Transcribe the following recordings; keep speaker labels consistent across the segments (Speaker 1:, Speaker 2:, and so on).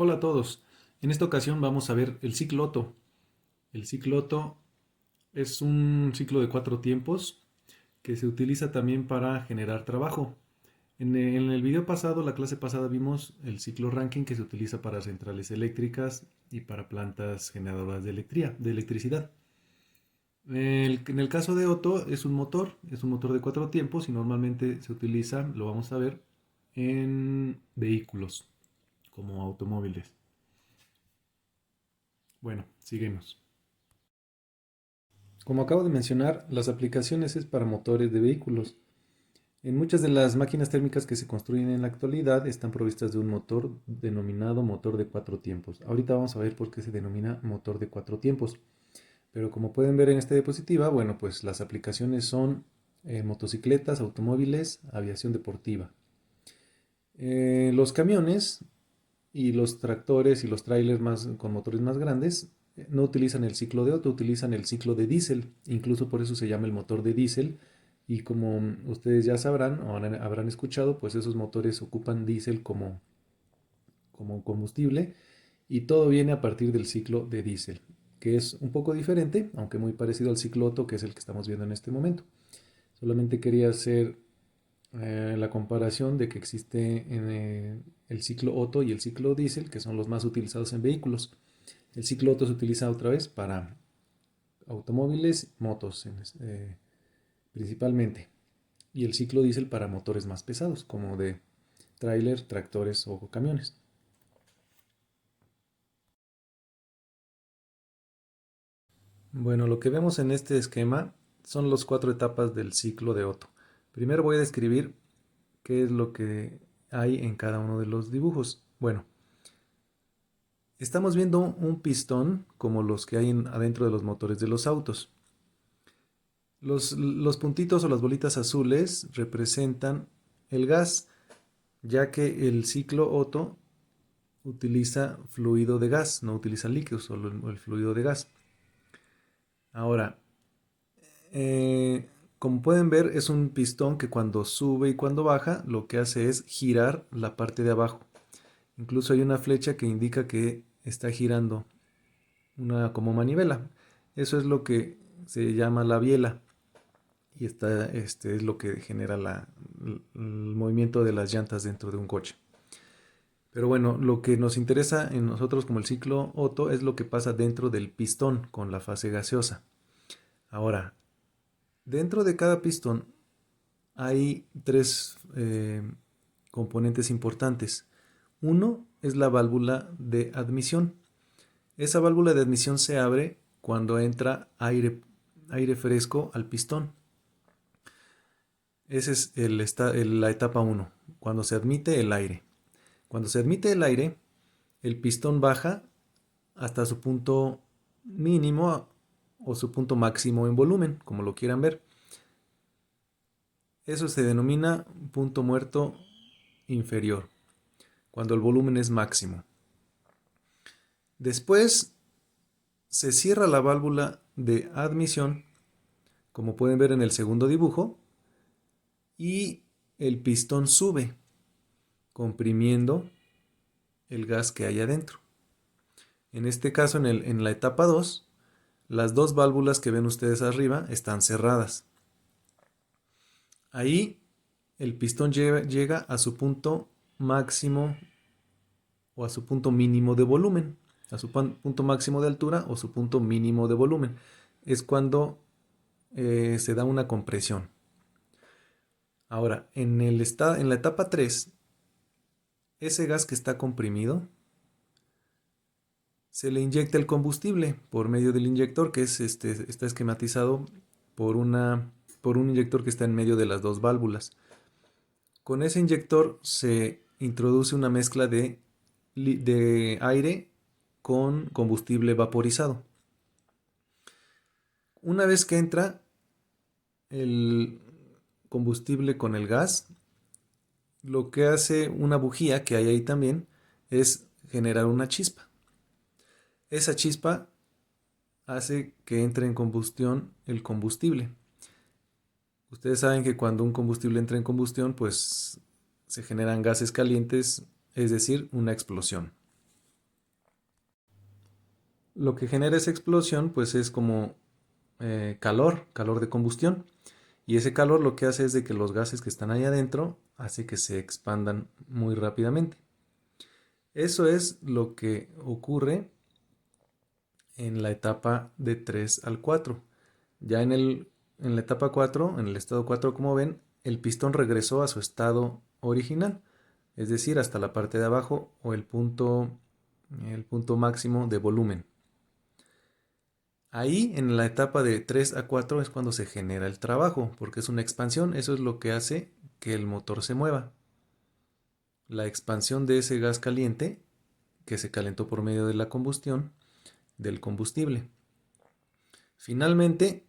Speaker 1: Hola a todos. En esta ocasión vamos a ver el ciclo Otto. El ciclo Otto es un ciclo de 4 tiempos que se utiliza también para generar trabajo. En el video pasado, la clase pasada, vimos el ciclo Rankine que se utiliza para centrales eléctricas y para plantas generadoras de electricidad. En el caso de Otto es un motor de 4 tiempos y normalmente se utiliza, lo vamos a ver, en vehículos como automóviles. Bueno, seguimos. Como acabo de mencionar, las aplicaciones es para motores de vehículos. En muchas de las máquinas térmicas que se construyen en la actualidad están provistas de un motor denominado motor de 4 tiempos. Ahorita vamos a ver por qué se denomina motor de 4 tiempos. Pero como pueden ver en esta diapositiva, bueno, pues las aplicaciones son motocicletas, automóviles, aviación deportiva. Los camiones y los tractores y los trailers con motores más grandes no utilizan el ciclo de Otto, utilizan el ciclo de diésel. Incluso por eso se llama el motor de diésel. Y como ustedes ya sabrán o habrán escuchado, pues esos motores ocupan diésel como combustible y todo viene a partir del ciclo de diésel, que es un poco diferente, aunque muy parecido al ciclo Otto, que es el que estamos viendo en este momento. Solamente quería hacer la comparación de que existe el ciclo Otto y el ciclo diésel, que son los más utilizados en vehículos. El ciclo Otto se utiliza otra vez para automóviles, motos principalmente. Y el ciclo diésel para motores más pesados, como de tráiler, tractores o camiones. Bueno, lo que vemos en este esquema son las 4 etapas del ciclo de Otto. Primero voy a describir qué es lo que hay en cada uno de los dibujos. Bueno, estamos viendo un pistón como los que hay adentro de los motores de los autos. Los puntitos o las bolitas azules representan el gas, ya que el ciclo Otto utiliza fluido de gas, no utiliza líquido, solo el fluido de gas. Ahora, como pueden ver, es un pistón que cuando sube y cuando baja, lo que hace es girar la parte de abajo. Incluso hay una flecha que indica que está girando una como manivela. Eso es lo que se llama la biela. Y este es lo que genera el movimiento de las llantas dentro de un coche. Pero bueno, lo que nos interesa en nosotros como el ciclo Otto es lo que pasa dentro del pistón con la fase gaseosa. Ahora, dentro de cada pistón hay tres componentes importantes. Uno es la válvula de admisión. Esa válvula de admisión se abre cuando entra aire fresco al pistón. Esa es la etapa uno, cuando se admite el aire. Cuando se admite el aire, el pistón baja hasta su punto mínimo o su punto máximo en volumen, como lo quieran ver. Eso se denomina punto muerto inferior, cuando el volumen es máximo. Después se cierra la válvula de admisión, como pueden ver en el segundo dibujo, y el pistón sube, comprimiendo el gas que hay adentro. En este caso, en la etapa 2, las dos válvulas que ven ustedes arriba están cerradas. Ahí el pistón llega a su punto máximo o a su punto mínimo de volumen, a su punto máximo de altura o su punto mínimo de volumen. Es cuando se da una compresión. Ahora, en la etapa 3, ese gas que está comprimido, se le inyecta el combustible por medio del inyector, que está esquematizado por un inyector que está en medio de las dos válvulas. Con ese inyector se introduce una mezcla de aire con combustible vaporizado. Una vez que entra el combustible con el gas, lo que hace una bujía que hay ahí también es generar una chispa. Esa chispa hace que entre en combustión el combustible. Ustedes saben que cuando un combustible entra en combustión, pues se generan gases calientes, es decir, una explosión. Lo que genera esa explosión pues es como calor de combustión. Y ese calor lo que hace es de que los gases que están ahí adentro hace que se expandan muy rápidamente. Eso es lo que ocurre en la etapa de 3 al 4. Ya en la etapa 4, en el estado 4, como ven, el pistón regresó a su estado original, es decir, hasta la parte de abajo o el punto máximo de volumen. Ahí, en la etapa de 3 a 4 es cuando se genera el trabajo, porque es una expansión, eso es lo que hace que el motor se mueva. La expansión de ese gas caliente, que se calentó por medio de la combustión del combustible. Finalmente,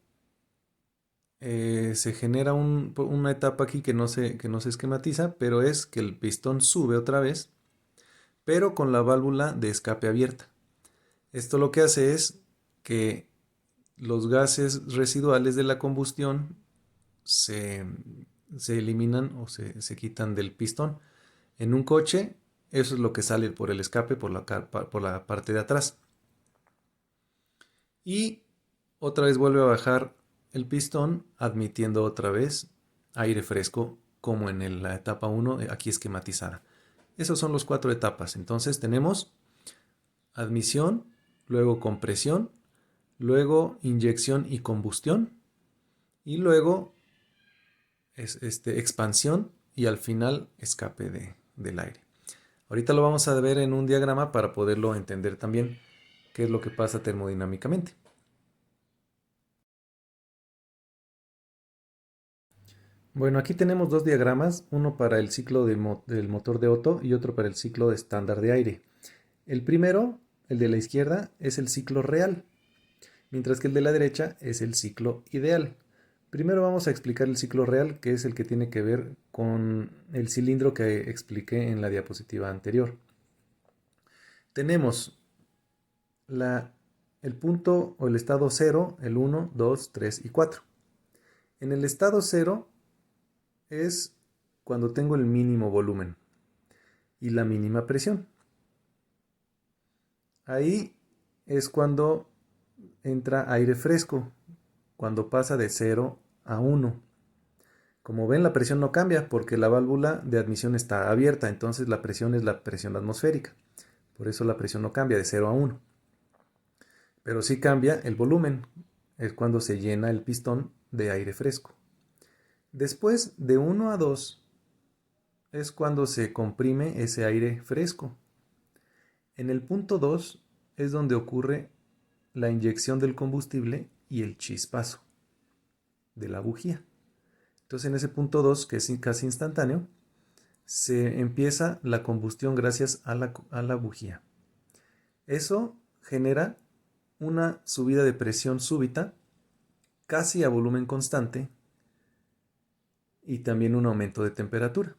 Speaker 1: se genera una etapa aquí que no se esquematiza, pero es que el pistón sube otra vez, pero con la válvula de escape abierta. Esto lo que hace es que los gases residuales de la combustión se, se eliminan o se quitan del pistón. En un coche, eso es lo que sale por el escape, por la parte de atrás. Y otra vez vuelve a bajar el pistón, admitiendo otra vez aire fresco, como en la etapa 1, aquí esquematizada. Esas son las 4 etapas. Entonces tenemos admisión, luego compresión, luego inyección y combustión, y luego expansión y al final escape del aire. Ahorita lo vamos a ver en un diagrama para poderlo entender también qué es lo que pasa termodinámicamente. Bueno, aquí tenemos dos diagramas, uno para el ciclo del motor de Otto y otro para el ciclo de estándar de aire. El primero, el de la izquierda, es el ciclo real, mientras que el de la derecha es el ciclo ideal. Primero vamos a explicar el ciclo real, que es el que tiene que ver con el cilindro que expliqué en la diapositiva anterior. Tenemos el punto o el estado 0, el 1, 2, 3 y 4. En el estado 0 es cuando tengo el mínimo volumen y la mínima presión. Ahí es cuando entra aire fresco, cuando pasa de 0 a 1. Como ven, la presión no cambia porque la válvula de admisión está abierta, entonces la presión es la presión atmosférica. Por eso la presión no cambia de 0 a 1. Pero sí cambia el volumen, es cuando se llena el pistón de aire fresco. Después de 1 a 2 es cuando se comprime ese aire fresco. En el punto 2 es donde ocurre la inyección del combustible y el chispazo de la bujía. Entonces en ese punto 2, que es casi instantáneo, se empieza la combustión gracias a la bujía. Eso genera una subida de presión súbita, casi a volumen constante, y también un aumento de temperatura,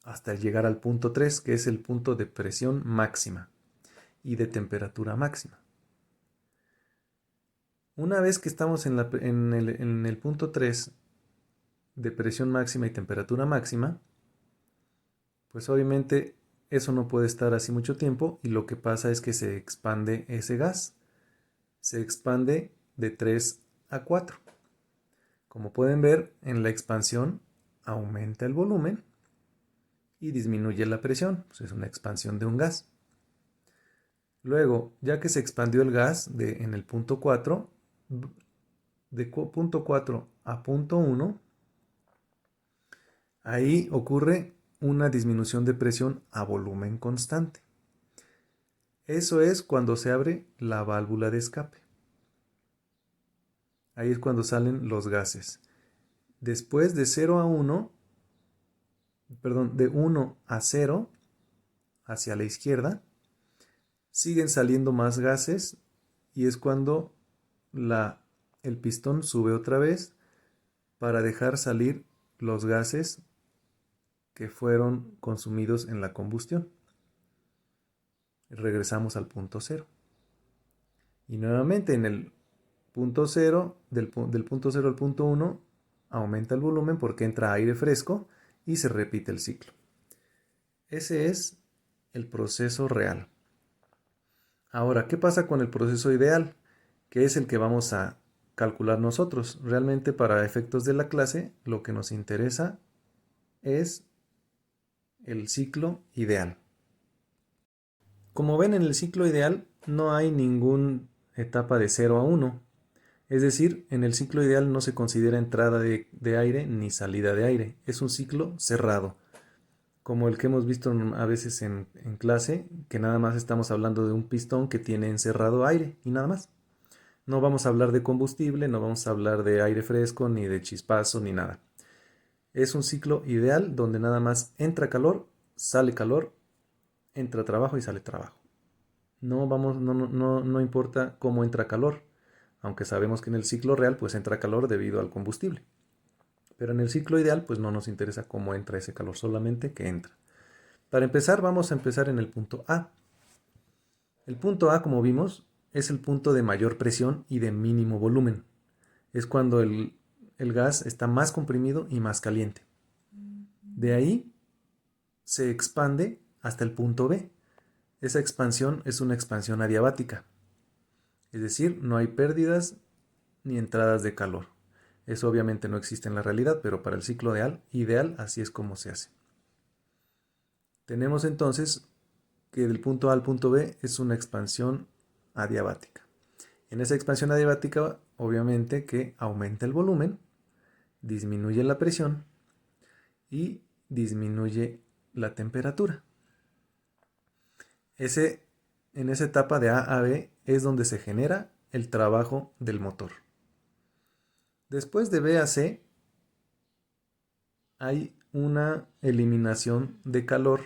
Speaker 1: hasta llegar al punto 3, que es el punto de presión máxima y de temperatura máxima. Una vez que estamos en el punto 3 de presión máxima y temperatura máxima, pues obviamente eso no puede estar así mucho tiempo y lo que pasa es que se expande ese gas. Se expande de 3 a 4. Como pueden ver, en la expansión aumenta el volumen y disminuye la presión, pues es una expansión de un gas. Luego, ya que se expandió el gas en el punto 4, de punto 4 a punto 1, ahí ocurre una disminución de presión a volumen constante. Eso es cuando se abre la válvula de escape. Ahí es cuando salen los gases. Después de 0 a 1, perdón, de 1 a 0, hacia la izquierda, siguen saliendo más gases y es cuando el pistón sube otra vez para dejar salir los gases que fueron consumidos en la combustión. Regresamos al punto 0. Y nuevamente en el punto 0, del punto 0 al punto 1, aumenta el volumen porque entra aire fresco y se repite el ciclo. Ese es el proceso real. Ahora, ¿qué pasa con el proceso ideal? Que es el que vamos a calcular nosotros. Realmente para efectos de la clase, lo que nos interesa es el ciclo ideal. Como ven, en el ciclo ideal no hay ninguna etapa de 0 a 1. Es decir, en el ciclo ideal no se considera entrada de aire ni salida de aire. Es un ciclo cerrado, como el que hemos visto a veces en clase, que nada más estamos hablando de un pistón que tiene encerrado aire y nada más. No vamos a hablar de combustible, no vamos a hablar de aire fresco, ni de chispazo, ni nada. Es un ciclo ideal donde nada más entra calor, entra trabajo y sale trabajo. No importa cómo entra calor, aunque sabemos que en el ciclo real pues entra calor debido al combustible. Pero en el ciclo ideal pues no nos interesa cómo entra ese calor, solamente que entra. Para empezar vamos a empezar en el punto A. El punto A, como vimos, es el punto de mayor presión y de mínimo volumen. Es cuando el gas está más comprimido y más caliente. De ahí se expande hasta el punto B. Esa expansión es una expansión adiabática. Es decir, no hay pérdidas ni entradas de calor. Eso obviamente no existe en la realidad, pero para el ciclo ideal así es como se hace. Tenemos entonces que del punto A al punto B es una expansión adiabática. En esa expansión adiabática, obviamente que aumenta el volumen, disminuye la presión y disminuye la temperatura. En esa etapa de A a B es donde se genera el trabajo del motor. Después de B a C hay una eliminación de calor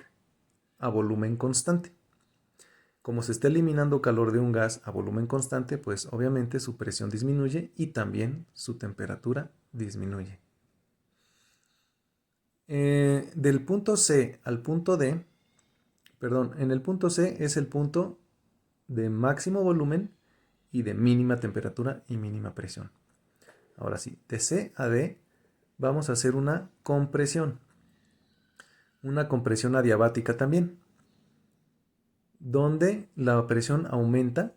Speaker 1: a volumen constante. Como se está eliminando calor de un gas a volumen constante, pues obviamente su presión disminuye y también su temperatura disminuye. Del punto C al punto D, en el punto C es el punto de máximo volumen y de mínima temperatura y mínima presión. Ahora sí, de C a D vamos a hacer una compresión adiabática también, donde la presión aumenta,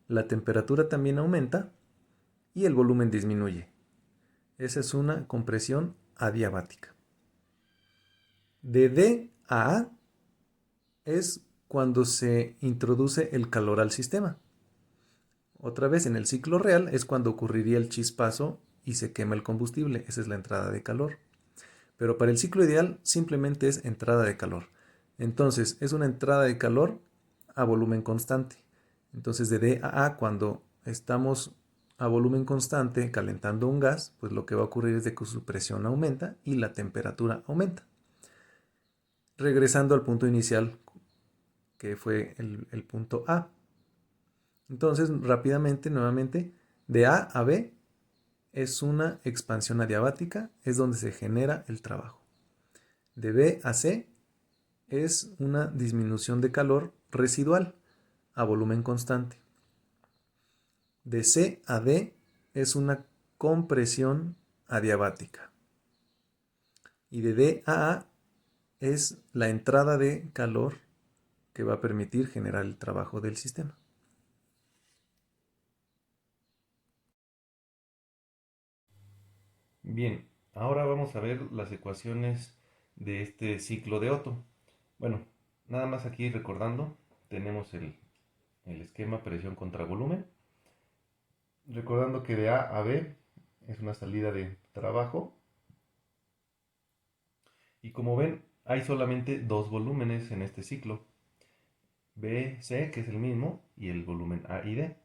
Speaker 1: la temperatura también aumenta y el volumen disminuye. Esa es una compresión adiabática. De D a A es cuando se introduce el calor al sistema. Otra vez, en el ciclo real es cuando ocurriría el chispazo y se quema el combustible. Esa es la entrada de calor. Pero para el ciclo ideal simplemente es entrada de calor. Entonces, es una entrada de calor a volumen constante. Entonces, de D a cuando estamos a volumen constante calentando un gas, pues lo que va a ocurrir es de que su presión aumenta y la temperatura aumenta. Regresando al punto inicial, que fue el punto A. Entonces, rápidamente, nuevamente, de A a B es una expansión adiabática, es donde se genera el trabajo. De B a C es una disminución de calor residual a volumen constante. De C a D es una compresión adiabática. Y de D a A es la entrada de calor que va a permitir generar el trabajo del sistema. Bien, ahora vamos a ver las ecuaciones de este ciclo de Otto. Bueno, nada más aquí recordando, tenemos el esquema presión contra volumen. Recordando que de A a B es una salida de trabajo. Y como ven, hay solamente dos volúmenes en este ciclo. B, C, que es el mismo, y el volumen A y D.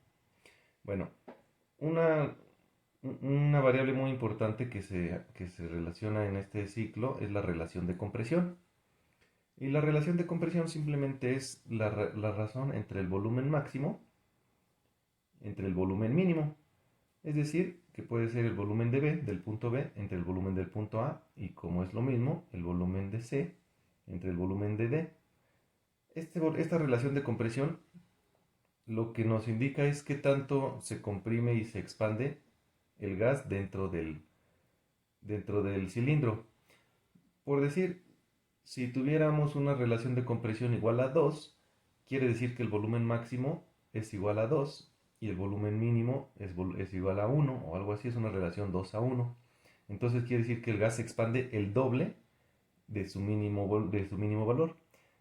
Speaker 1: Bueno, una, una variable muy importante que se relaciona en este ciclo es la relación de compresión. Y la relación de compresión simplemente es la razón entre el volumen máximo, entre el volumen mínimo. Es decir, que puede ser el volumen de B, del punto B, entre el volumen del punto A, y como es lo mismo, el volumen de C, entre el volumen de D. Esta relación de compresión lo que nos indica es qué tanto se comprime y se expande el gas dentro del cilindro. Por decir, si tuviéramos una relación de compresión igual a 2, quiere decir que el volumen máximo es igual a 2 y el volumen mínimo es igual a 1 o algo así, es una relación 2 a 1. Entonces quiere decir que el gas se expande el doble de su mínimo valor.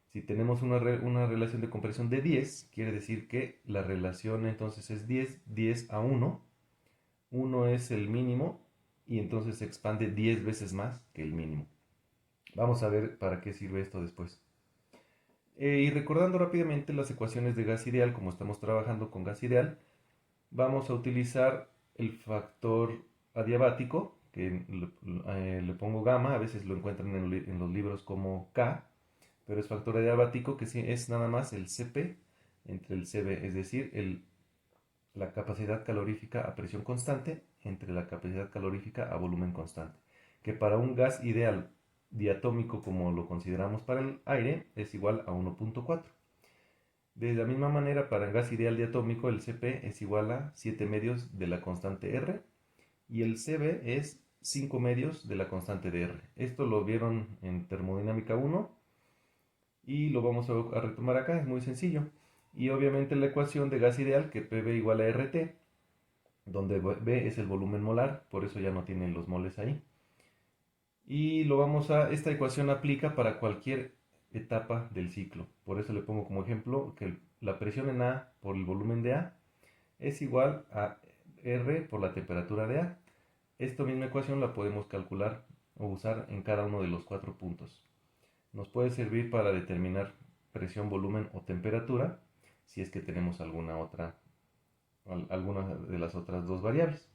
Speaker 1: Si tenemos una relación de compresión de 10, quiere decir que la relación entonces es 10 a 1. 1 es el mínimo y entonces se expande 10 veces más que el mínimo. Vamos a ver para qué sirve esto después. Y recordando rápidamente las ecuaciones de gas ideal, como estamos trabajando con gas ideal, vamos a utilizar el factor adiabático, que le pongo gamma, a veces lo encuentran en los libros como K, pero es factor adiabático que es nada más el Cp entre el Cv, es decir, la capacidad calorífica a presión constante entre la capacidad calorífica a volumen constante, que para un gas ideal diatómico como lo consideramos para el aire es igual a 1.4. De la misma manera, para el gas ideal diatómico el Cp es igual a 7 medios de la constante R y el Cv es 5 medios de la constante de R. Esto lo vieron en termodinámica 1 y lo vamos a retomar acá, es muy sencillo. Y obviamente la ecuación de gas ideal, que PV igual a RT, donde B es el volumen molar, por eso ya no tienen los moles ahí. Y esta ecuación aplica para cualquier etapa del ciclo. Por eso le pongo como ejemplo que la presión en A por el volumen de A es igual a R por la temperatura de A. Esta misma ecuación la podemos calcular o usar en cada uno de los 4 puntos. Nos puede servir para determinar presión, volumen o temperatura si es que tenemos alguna de las otras dos variables.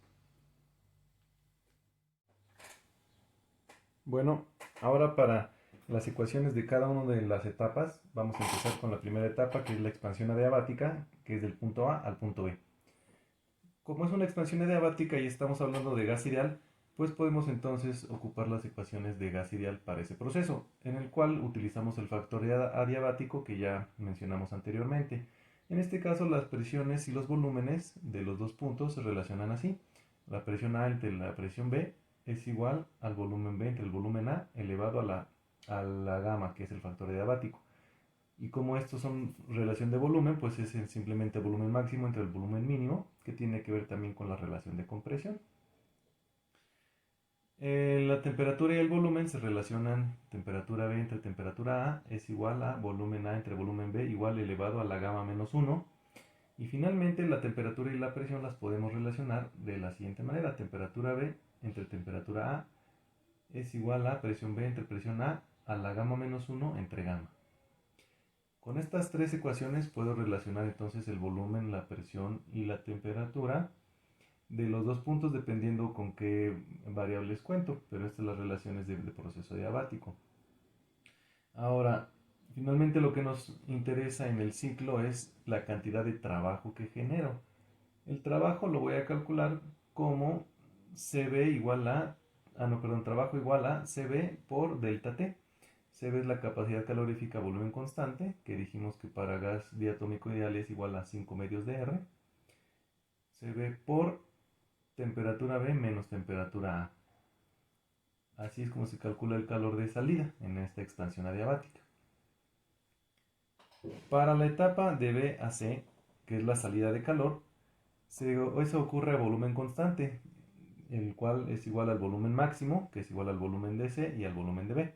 Speaker 1: Bueno, ahora para las ecuaciones de cada una de las etapas, vamos a empezar con la primera etapa, que es la expansión adiabática, que es del punto A al punto B. Como es una expansión adiabática y estamos hablando de gas ideal, pues podemos entonces ocupar las ecuaciones de gas ideal para ese proceso, en el cual utilizamos el factor adiabático que ya mencionamos anteriormente. En este caso, las presiones y los volúmenes de los dos puntos se relacionan así. La presión A entre la presión B es igual al volumen B entre el volumen A elevado a la gamma, que es el factor adiabático. Y como estos son relación de volumen, pues es simplemente volumen máximo entre el volumen mínimo, que tiene que ver también con la relación de compresión. La temperatura y el volumen se relacionan, temperatura B entre temperatura A es igual a volumen A entre volumen B igual elevado a la gamma menos 1. Y finalmente la temperatura y la presión las podemos relacionar de la siguiente manera. Temperatura B entre temperatura A es igual a presión B entre presión a la gamma menos 1 entre gamma. Con estas tres ecuaciones puedo relacionar entonces el volumen, la presión y la temperatura de los dos puntos dependiendo con qué variables cuento, pero estas son las relaciones de proceso adiabático. Ahora, finalmente lo que nos interesa en el ciclo es la cantidad de trabajo que genero. El trabajo lo voy a calcular como CB igual trabajo igual a CB por delta T. CB es la capacidad calorífica a volumen constante, que dijimos que para gas diatómico ideal es igual a 5 medios de R. CB por temperatura B menos temperatura A. Así es como se calcula el calor de salida en esta expansión adiabática. Para la etapa de B a C, que es la salida de calor, eso ocurre a volumen constante, el cual es igual al volumen máximo, que es igual al volumen de C y al volumen de B.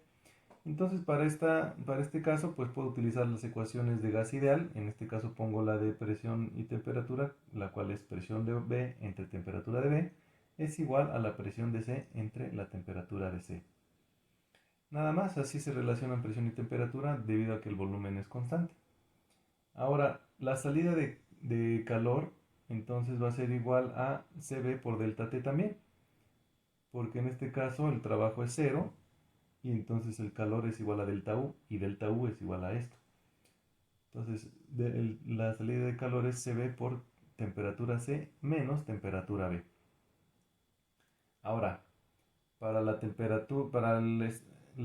Speaker 1: Entonces para este caso pues puedo utilizar las ecuaciones de gas ideal. En este caso pongo la de presión y temperatura, la cual es presión de B entre temperatura de B es igual a la presión de C entre la temperatura de C. Nada más, así se relacionan presión y temperatura debido a que el volumen es constante. Ahora, la salida de calor entonces va a ser igual a CB por delta T también, porque en este caso el trabajo es 0 y entonces el calor es igual a delta U y delta U es igual a esto. Entonces la salida de calor es CB por temperatura C menos temperatura B. Ahora, para la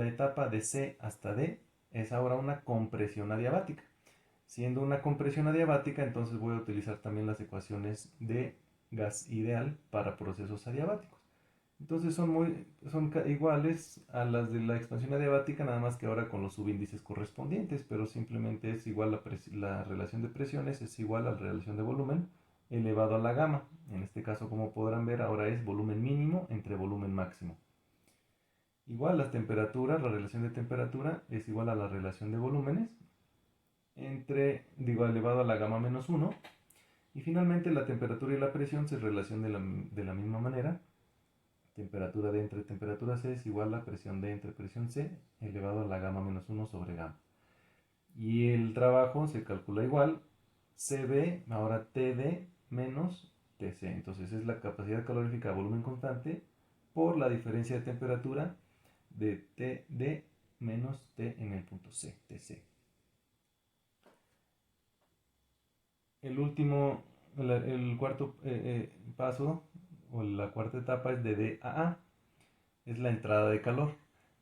Speaker 1: etapa de C hasta D es ahora una compresión adiabática. Siendo una compresión adiabática, entonces voy a utilizar también las ecuaciones de gas ideal para procesos adiabáticos. Entonces son iguales a las de la expansión adiabática, nada más que ahora con los subíndices correspondientes, pero simplemente es igual la relación de presiones es igual a la relación de volumen elevado a la gamma. En este caso, como podrán ver, ahora es volumen mínimo entre volumen máximo. Igual las temperaturas, la relación de temperatura es igual a la relación de volúmenes elevado a la gamma menos 1. Y finalmente la temperatura y la presión se relacionan de la misma manera. Temperatura D entre temperatura C es igual a presión D entre presión C elevado a la gamma menos 1 sobre gamma. Y el trabajo se calcula igual, CB, ahora TD menos TC. Entonces es la capacidad calorífica a volumen constante por la diferencia de temperatura de TD menos T en el punto C, TC. El último, el cuarto paso o la cuarta etapa es de D a A, es la entrada de calor.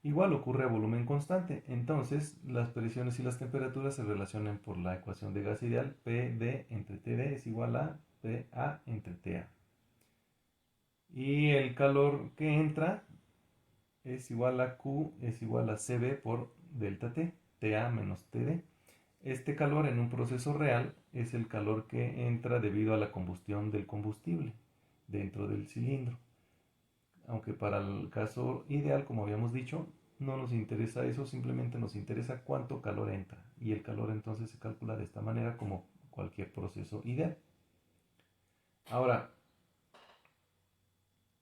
Speaker 1: Igual ocurre a volumen constante, entonces las presiones y las temperaturas se relacionan por la ecuación de gas ideal, PD entre TD es igual a PA entre TA. Y el calor que entra es igual a Q es igual a CB por delta T, TA menos TD. Este calor en un proceso real es el calor que entra debido a la combustión del combustible dentro del cilindro. Aunque para el caso ideal, como habíamos dicho, no nos interesa eso, simplemente nos interesa cuánto calor entra. Y el calor entonces se calcula de esta manera como cualquier proceso ideal. Ahora,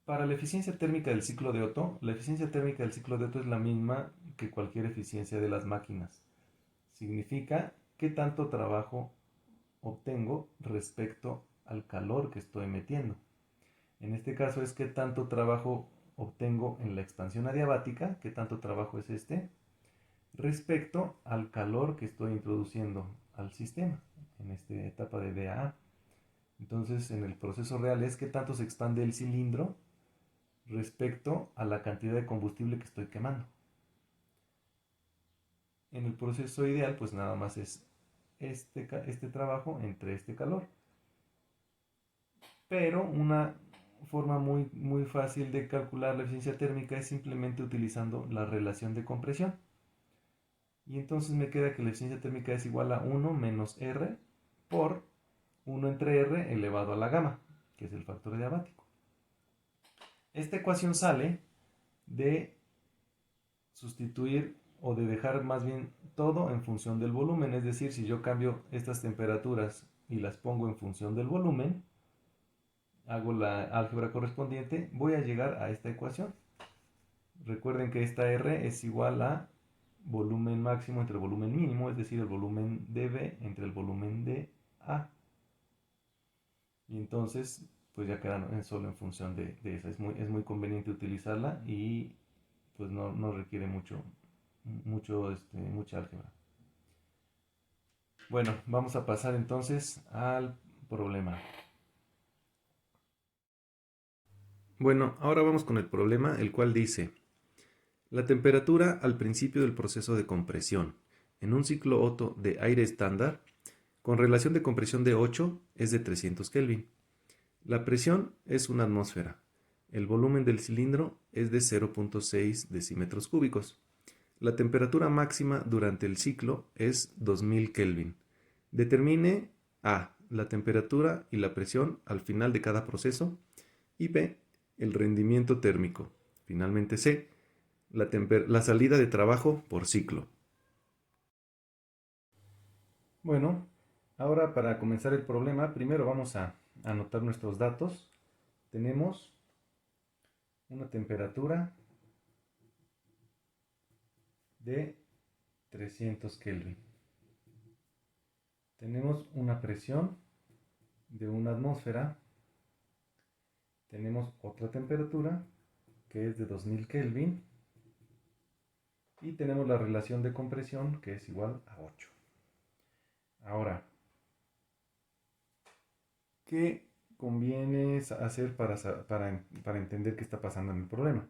Speaker 1: para la eficiencia térmica del ciclo de Otto, la eficiencia térmica del ciclo de Otto es la misma que cualquier eficiencia de las máquinas. Significa qué tanto trabajo obtengo respecto al calor que estoy metiendo. En este caso es qué tanto trabajo obtengo en la expansión adiabática, qué tanto trabajo es este, respecto al calor que estoy introduciendo al sistema en esta etapa de DAA. Entonces, en el proceso real es qué tanto se expande el cilindro respecto a la cantidad de combustible que estoy quemando. En el proceso ideal, pues nada más es este trabajo entre este calor. Pero una forma muy fácil de calcular la eficiencia térmica es simplemente utilizando la relación de compresión. Y entonces me queda que la eficiencia térmica es igual a 1 menos R por 1 entre R elevado a la gamma, que es el factor diabático. Esta ecuación sale de sustituir o de dejar más bien todo en función del volumen, es decir, si yo cambio estas temperaturas y las pongo en función del volumen, hago la álgebra correspondiente, voy a llegar a esta ecuación. Recuerden que esta R es igual a volumen máximo entre volumen mínimo, es decir, el volumen de B entre el volumen de A. Y entonces, pues ya quedan solo en función de esa. Es muy conveniente utilizarla y pues no requiere mucha álgebra. Bueno, vamos a pasar entonces al problema. Bueno, ahora vamos con el problema, el cual dice: la temperatura al principio del proceso de compresión en un ciclo Otto de aire estándar con relación de compresión de 8 es de 300 Kelvin. La presión es una atmósfera. El volumen del cilindro es de 0.6 decímetros cúbicos. La temperatura máxima durante el ciclo es 2000 Kelvin. Determine A. La temperatura y la presión al final de cada proceso. Y B. El rendimiento térmico. Finalmente C. La salida de trabajo por ciclo. Bueno, ahora para comenzar el problema, primero vamos a anotar nuestros datos. Tenemos una temperatura de 300 Kelvin. Tenemos una presión de una atmósfera. Tenemos otra temperatura que es de 2000 Kelvin. Y tenemos la relación de compresión que es igual a 8. Ahora, ¿qué conviene hacer para entender qué está pasando en el problema?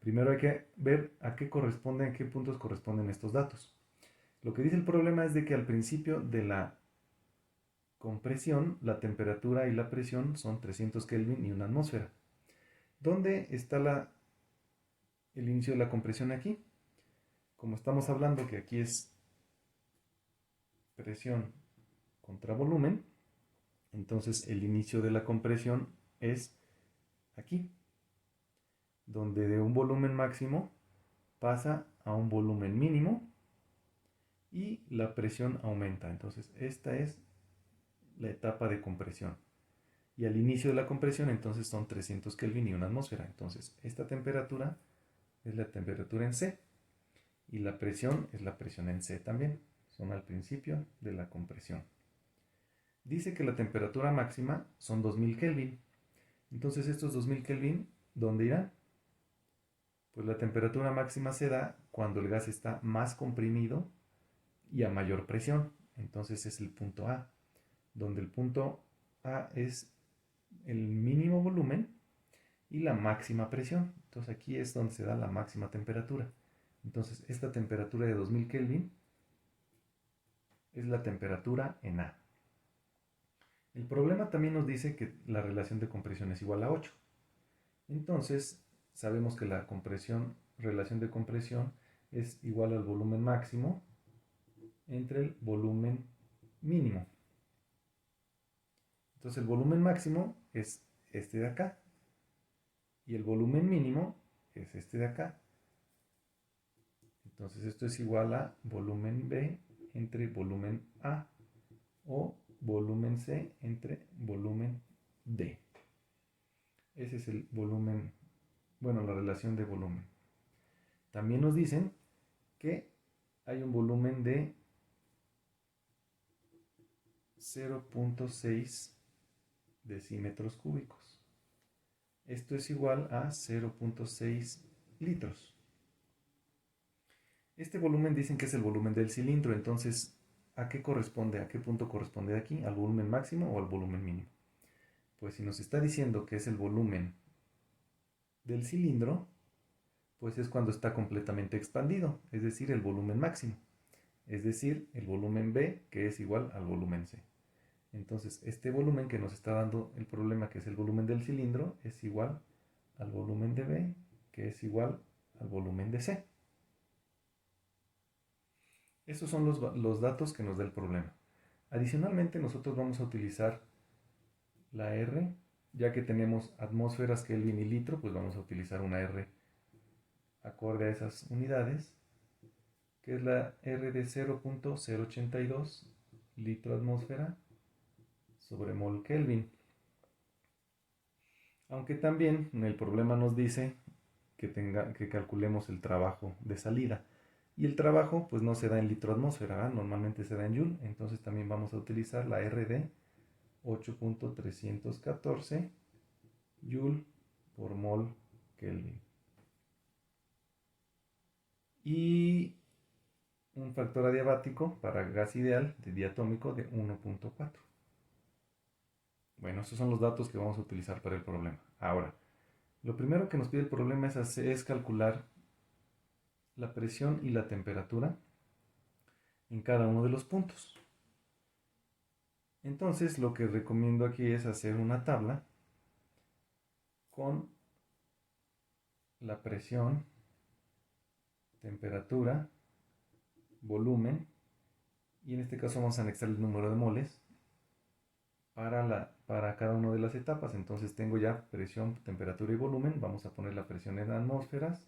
Speaker 1: Primero hay que ver a qué puntos corresponden estos datos. Lo que dice el problema es de que al principio de la compresión, la temperatura y la presión son 300 Kelvin y una atmósfera. ¿Dónde está el inicio de la compresión aquí? Como estamos hablando que aquí es presión contra volumen, entonces el inicio de la compresión es aquí, donde de un volumen máximo pasa a un volumen mínimo y la presión aumenta. Entonces esta es la etapa de compresión. Y al inicio de la compresión entonces son 300 Kelvin y una atmósfera. Entonces esta temperatura es la temperatura en C y la presión es la presión en C también. Son al principio de la compresión. Dice que la temperatura máxima son 2000 Kelvin. Entonces estos 2000 Kelvin, ¿dónde irán? Pues la temperatura máxima se da cuando el gas está más comprimido y a mayor presión. Entonces es el punto A, donde el punto A es el mínimo volumen y la máxima presión. Entonces aquí es donde se da la máxima temperatura. Entonces esta temperatura de 2000 Kelvin es la temperatura en A. El problema también nos dice que la relación de compresión es igual a 8. Entonces sabemos que la relación de compresión es igual al volumen máximo entre el volumen mínimo. Entonces el volumen máximo es este de acá y el volumen mínimo es este de acá. Entonces esto es igual a volumen B entre volumen A o volumen C entre volumen D. Ese es el volumen, bueno, la relación de volumen. También nos dicen que hay un volumen de 0.6 decímetros cúbicos. Esto es igual a 0.6 litros. Este volumen dicen que es el volumen del cilindro, entonces, ¿a qué corresponde? ¿A qué punto corresponde aquí? ¿Al volumen máximo o al volumen mínimo? Pues si nos está diciendo que es el volumen del cilindro, pues es cuando está completamente expandido, es decir, el volumen máximo, es decir, el volumen B, que es igual al volumen C. Entonces, este volumen que nos está dando el problema, que es el volumen del cilindro, es igual al volumen de B, que es igual al volumen de C. Esos son los datos que nos da el problema. Adicionalmente, nosotros vamos a utilizar la R, ya que tenemos atmósferas, Kelvin y litro, pues vamos a utilizar una R acorde a esas unidades, que es la R de 0.082 litro atmósfera sobre mol Kelvin. Aunque también el problema nos dice que calculemos el trabajo de salida. Y el trabajo pues no se da en litro atmósfera, ¿verdad? Normalmente se da en joule. Entonces también vamos a utilizar la RD 8.314 joule por mol Kelvin. Y un factor adiabático para gas ideal de diatómico de 1.4. Bueno, esos son los datos que vamos a utilizar para el problema. Ahora, lo primero que nos pide el problema es calcular la presión y la temperatura en cada uno de los puntos. Entonces, lo que recomiendo aquí es hacer una tabla con la presión, temperatura, volumen, y en este caso vamos a anexar el número de moles para cada una de las etapas. Entonces tengo ya presión, temperatura y volumen. Vamos a poner la presión en atmósferas,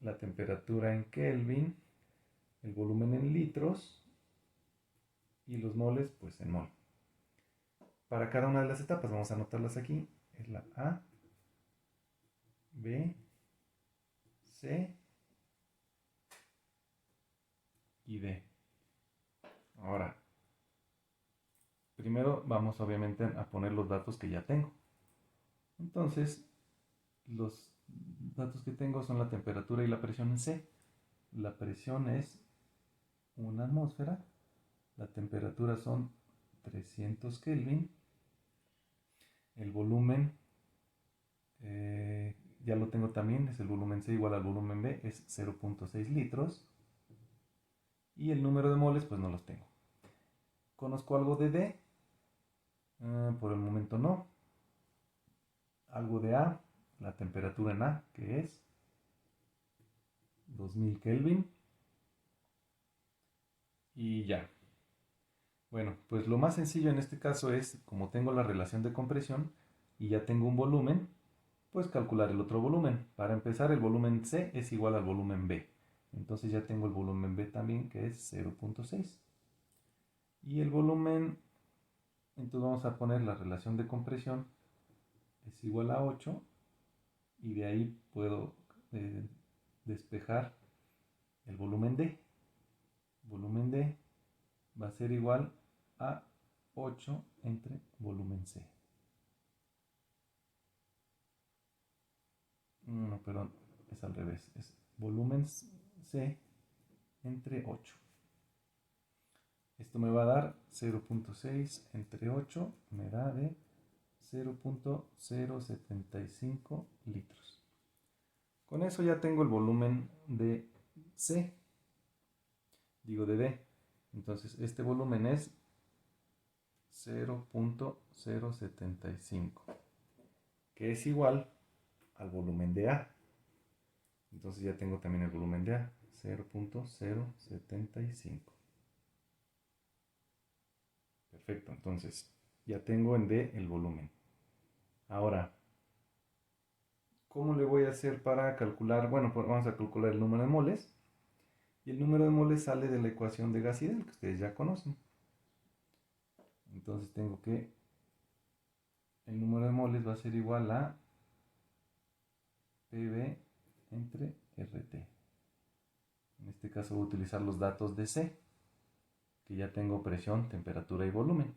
Speaker 1: la temperatura en Kelvin, el volumen en litros y los moles pues en mol. Para cada una de las etapas vamos a anotarlas aquí. Es la A, B, C y D. Ahora, primero vamos obviamente a poner los datos que ya tengo. Entonces, los datos que tengo son la temperatura y la presión en C. La presión es una atmósfera, la temperatura son 300 Kelvin, el volumen ya lo tengo también, es el volumen C igual al volumen B, es 0.6 litros, y el número de moles pues no los tengo. ¿Conozco algo de D? Por el momento no. algo de A, la temperatura en A, que es 2000 Kelvin. Y ya. Bueno, pues lo más sencillo en este caso es, como tengo la relación de compresión y ya tengo un volumen, pues calcular el otro volumen. Para empezar, el volumen C es igual al volumen B. Entonces ya tengo el volumen B también, que es 0.6. Y el volumen, entonces vamos a poner la relación de compresión, es igual a 8. Y de ahí puedo despejar el volumen D. Volumen D va a ser igual a 8 entre volumen C. No, perdón, es al revés. Es volumen C entre 8. Esto me va a dar 0.6 entre 8, me da de 0.075 litros. Con eso ya tengo el volumen de C, digo de D. Entonces este volumen es 0.075, que es igual al volumen de A. Entonces ya tengo también el volumen de A, 0.075. Perfecto, entonces ya tengo en D el volumen. Ahora, ¿cómo le voy a hacer para calcular? Bueno, pues vamos a calcular el número de moles. Y el número de moles sale de la ecuación de gas ideal, que ustedes ya conocen. Entonces tengo que el número de moles va a ser igual a PV entre RT. En este caso voy a utilizar los datos de C, que ya tengo presión, temperatura y volumen.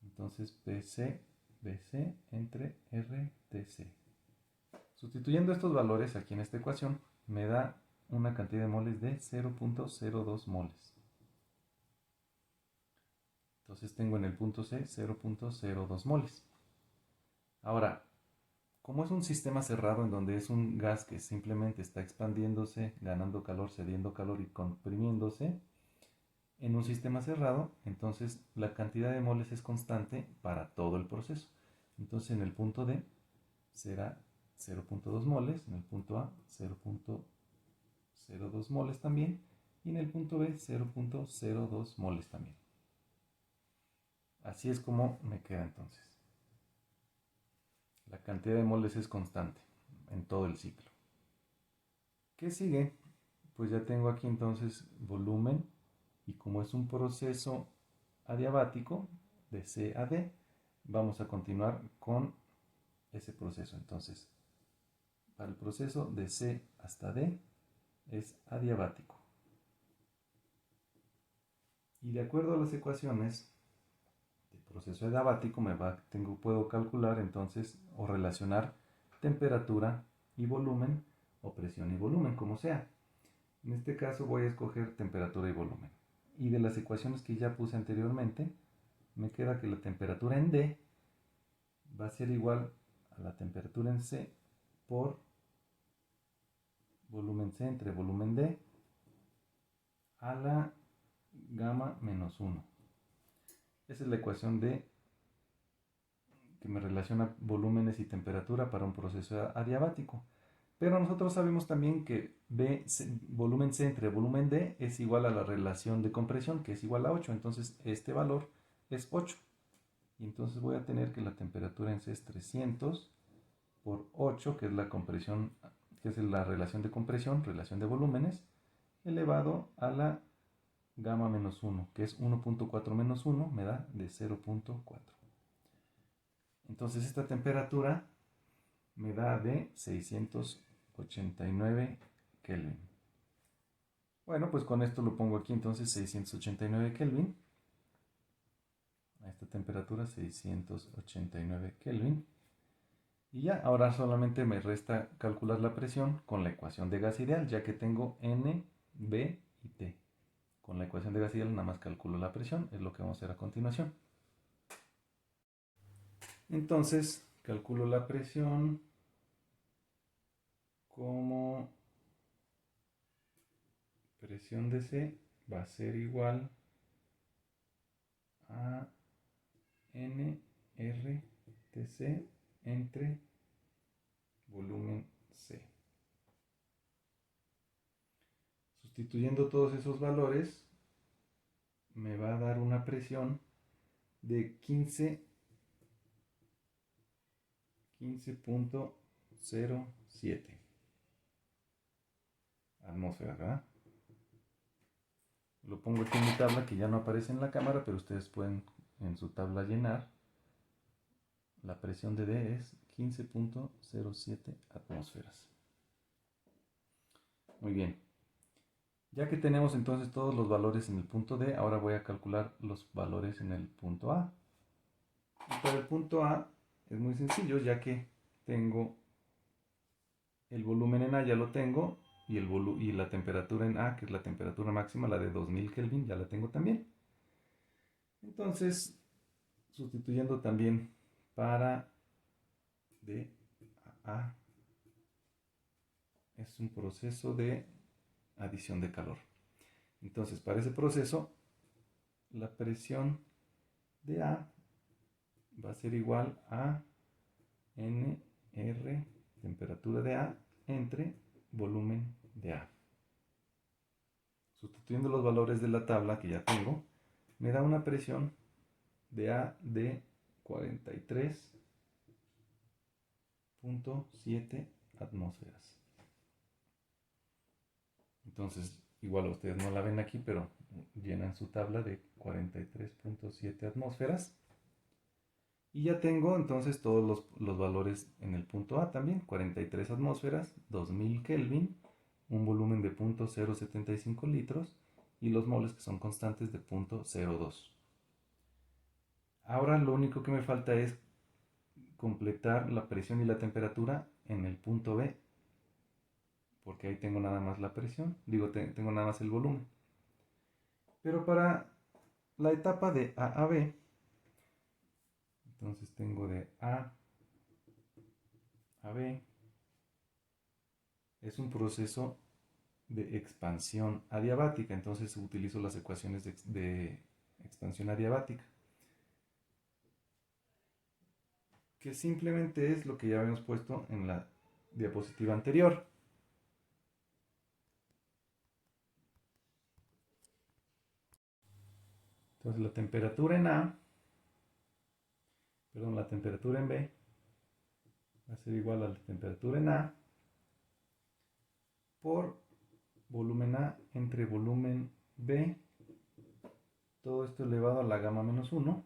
Speaker 1: Entonces PC, BC entre RTC. Sustituyendo estos valores aquí en esta ecuación, me da una cantidad de moles de 0.02 moles. Entonces tengo en el punto C 0.02 moles. Ahora, como es un sistema cerrado en donde es un gas que simplemente está expandiéndose, ganando calor, cediendo calor y comprimiéndose, en un sistema cerrado, entonces la cantidad de moles es constante para todo el proceso. Entonces en el punto D será 0.2 moles, en el punto A 0.02 moles también, y en el punto B 0.02 moles también. Así es como me queda entonces. La cantidad de moles es constante en todo el ciclo. ¿Qué sigue? Pues ya tengo aquí entonces volumen, y como es un proceso adiabático de C a D, vamos a continuar con ese proceso. Entonces, para el proceso de C hasta D es adiabático. Y de acuerdo a las ecuaciones del proceso adiabático puedo calcular entonces o relacionar temperatura y volumen o presión y volumen, como sea. En este caso voy a escoger temperatura y volumen. Y de las ecuaciones que ya puse anteriormente, me queda que la temperatura en D va a ser igual a la temperatura en C por volumen C entre volumen D a la gamma menos 1. Esa es la ecuación que me relaciona volúmenes y temperatura para un proceso adiabático. Pero nosotros sabemos también que volumen C entre volumen D es igual a la relación de compresión, que es igual a 8. Entonces este valor es 8. Y entonces voy a tener que la temperatura en C es 300 por 8, que es la compresión, que es la relación de compresión, relación de volúmenes, elevado a la gamma menos 1, que es 1.4 menos 1, me da de 0.4. Entonces esta temperatura me da de 689 Kelvin. Bueno, pues con esto lo pongo aquí entonces 689 Kelvin. A esta temperatura 689 Kelvin. Y ya, ahora solamente me resta calcular la presión con la ecuación de gas ideal, ya que tengo N, B y T. Con la ecuación de gas ideal nada más calculo la presión, es lo que vamos a hacer a continuación. Entonces, calculo la presión como presión de C va a ser igual a NRTC entre volumen C. Sustituyendo todos esos valores, me va a dar una presión de 15.07 atmósferas, ¿verdad? Lo pongo aquí en mi tabla que ya no aparece en la cámara, pero ustedes pueden en su tabla llenar. La presión de D es 15.07 atmósferas. Muy bien. Ya que tenemos entonces todos los valores en el punto D, ahora voy a calcular los valores en el punto A. Y para el punto A es muy sencillo, ya que tengo el volumen en A, ya lo tengo, y la temperatura en A, que es la temperatura máxima, la de 2000 Kelvin, ya la tengo también. Entonces, sustituyendo también para D a A, es un proceso de adición de calor. Entonces, para ese proceso, la presión de A va a ser igual a NR, temperatura de A, entre volumen de A. Sustituyendo los valores de la tabla que ya tengo, me da una presión de A de 43.7 atmósferas. Entonces, igual ustedes no la ven aquí, pero llenan su tabla de 43.7 atmósferas. Y ya tengo entonces todos los valores en el punto A también. 43 atmósferas, 2000 Kelvin, un volumen de 0.075 litros y los moles que son constantes de 0.02. Ahora lo único que me falta es completar la presión y la temperatura en el punto B, porque ahí tengo nada más la presión, tengo nada más el volumen. Pero para la etapa de A a B, entonces tengo de A a B, es un proceso de expansión adiabática, entonces utilizo las ecuaciones de expansión adiabática, que simplemente es lo que ya habíamos puesto en la diapositiva anterior. Entonces la temperatura en A, perdón, la temperatura en B va a ser igual a la temperatura en A por volumen A entre volumen B, todo esto elevado a la gamma menos 1,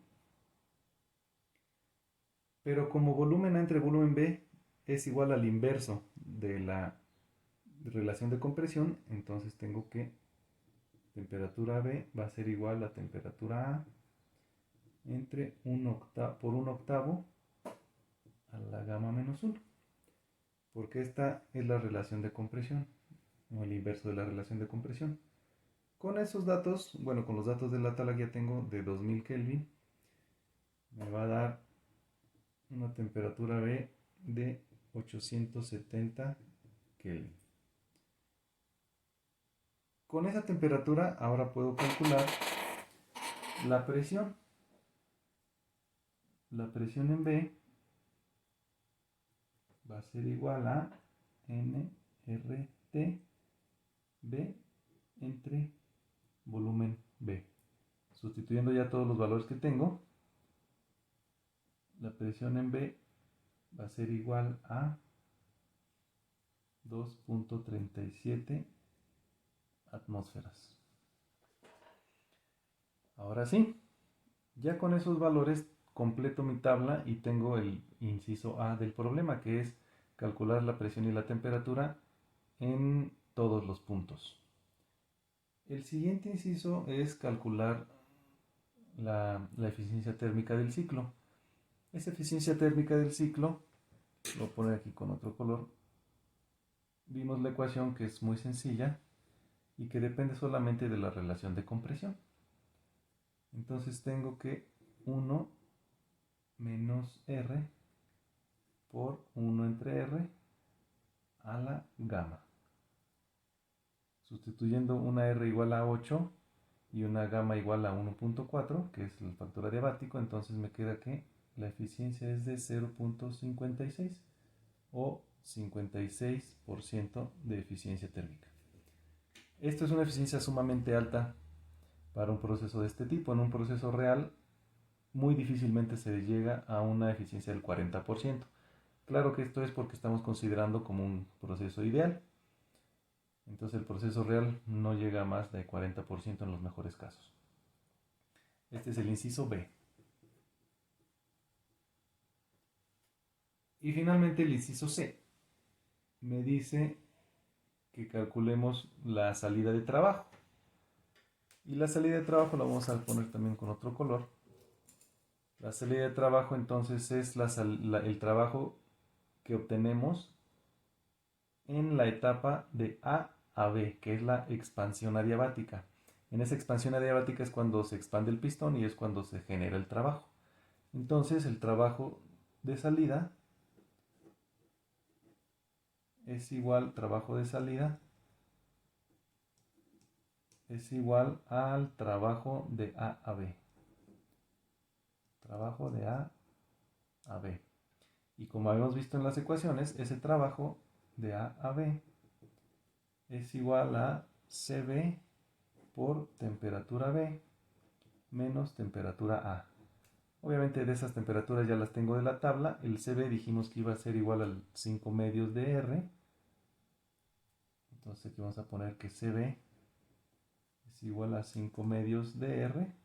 Speaker 1: pero como volumen A entre volumen B es igual al inverso de la relación de compresión, entonces tengo que temperatura B va a ser igual a temperatura A entre por un octavo a la gamma menos 1, porque esta es la relación de compresión, o el inverso de la relación de compresión. Con esos datos, bueno, con los datos de la tabla que ya tengo de 2000 Kelvin, me va a dar una temperatura B de 870 Kelvin. Con esa temperatura ahora puedo calcular la presión. La presión en B va a ser igual a nRT B entre volumen B. Sustituyendo ya todos los valores que tengo, la presión en B va a ser igual a 2.37 atmósferas. Ahora sí, ya con esos valores completo mi tabla y tengo el inciso A del problema, que es calcular la presión y la temperatura en todos los puntos. El siguiente inciso es calcular la eficiencia térmica del ciclo. Esa eficiencia térmica del ciclo, lo voy a poner aquí con otro color, vimos la ecuación que es muy sencilla y que depende solamente de la relación de compresión. Entonces tengo que 1 menos R por 1 entre R a la gamma. Sustituyendo una R igual a 8 y una gamma igual a 1.4, que es el factor adiabático, entonces me queda que la eficiencia es de 0.56 o 56% de eficiencia térmica. Esto es una eficiencia sumamente alta para un proceso de este tipo. En un proceso real, muy difícilmente se llega a una eficiencia del 40%. Claro que esto es porque estamos considerando como un proceso ideal. Entonces el proceso real no llega a más de 40% en los mejores casos. Este es el inciso B. Y finalmente el inciso C me dice que calculemos la salida de trabajo. Y la salida de trabajo la vamos a poner también con otro color. La salida de trabajo entonces es el trabajo que obtenemos en la etapa de A B, que es la expansión adiabática. En esa expansión adiabática es cuando se expande el pistón y es cuando se genera el trabajo. Entonces el trabajo de salida es igual, trabajo de salida es igual al trabajo de A B. Trabajo de A B. Y como habíamos visto en las ecuaciones, ese trabajo de A B es igual a CB por temperatura B menos temperatura A. Obviamente de esas temperaturas ya las tengo de la tabla. El CB dijimos que iba a ser igual al 5 medios de R. Entonces aquí vamos a poner que CB es igual a 5 medios de R.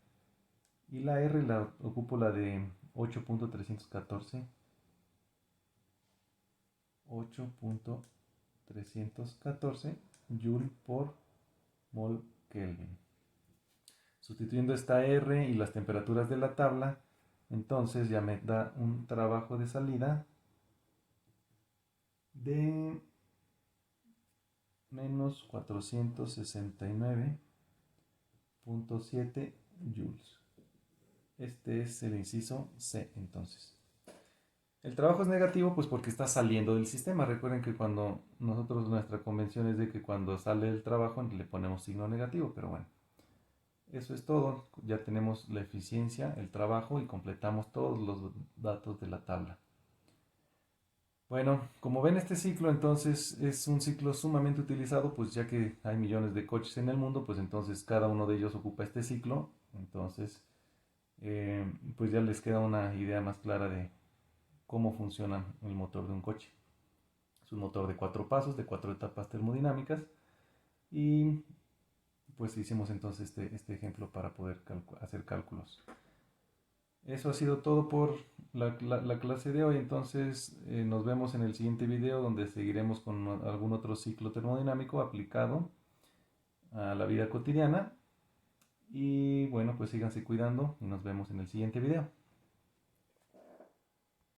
Speaker 1: Y la R la ocupo la de 8.314. 8.314 Joule por mol Kelvin. Sustituyendo esta R y las temperaturas de la tabla, entonces ya me da un trabajo de salida de menos 469.7 joules. Este es el inciso C entonces. El trabajo es negativo pues porque está saliendo del sistema. Recuerden que cuando nosotros, nuestra convención es de que cuando sale el trabajo le ponemos signo negativo, pero bueno. Eso es todo. Ya tenemos la eficiencia, el trabajo y completamos todos los datos de la tabla. Bueno, como ven este ciclo entonces es un ciclo sumamente utilizado, pues ya que hay millones de coches en el mundo, pues entonces cada uno de ellos ocupa este ciclo. Entonces pues ya les queda una idea más clara de cómo funciona el motor de un coche. Es un motor de 4 pasos, de 4 etapas termodinámicas y pues hicimos entonces este ejemplo para poder hacer cálculos. Eso ha sido todo por la clase de hoy, entonces nos vemos en el siguiente video donde seguiremos con algún otro ciclo termodinámico aplicado a la vida cotidiana y bueno, pues síganse cuidando y nos vemos en el siguiente video.